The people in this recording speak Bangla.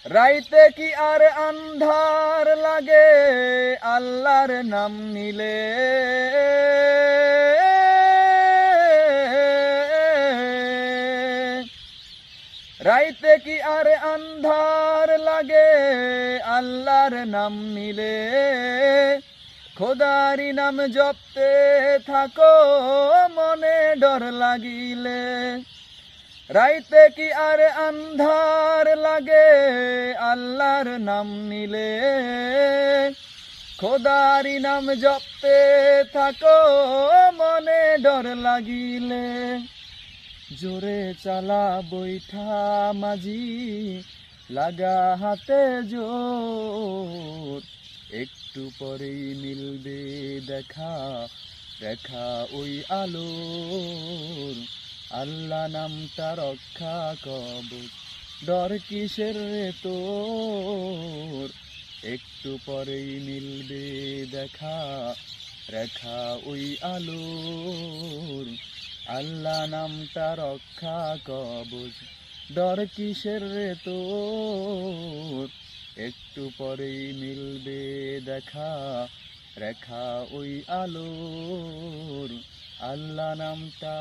রাইতে কি আর আন্ধার লাগে আল্লাহর নাম নিলে, রাইতে কি আর আন্ধার লাগে আল্লাহর নাম নিলে, খোদারি নাম জপতে থাকো মনে ডর লাগিলে। রাইতে কি আর আন্ধার লাগে আল্লাহর নাম নিলে, খোদারি নাম জপতে থাকো মনে ডর লাগিলে। জোরে চালা বৈঠা মাঝি লাগা হাতে জোর, একটু পরেই মিলবে দেখা, দেখা ওই আলোর। আল্লাহ নামটা রক্ষা কবচ, ডর কিসের রে তোর, একটু পরেই মিলবে দেখা, রেখা ওই আলোর। আল্লাহ নামটা রক্ষা কবচ, ডর কিসের রে তোর, একটু পরেই মিলবে দেখা, রেখা ওই আলোর। আল্লাহ নামটা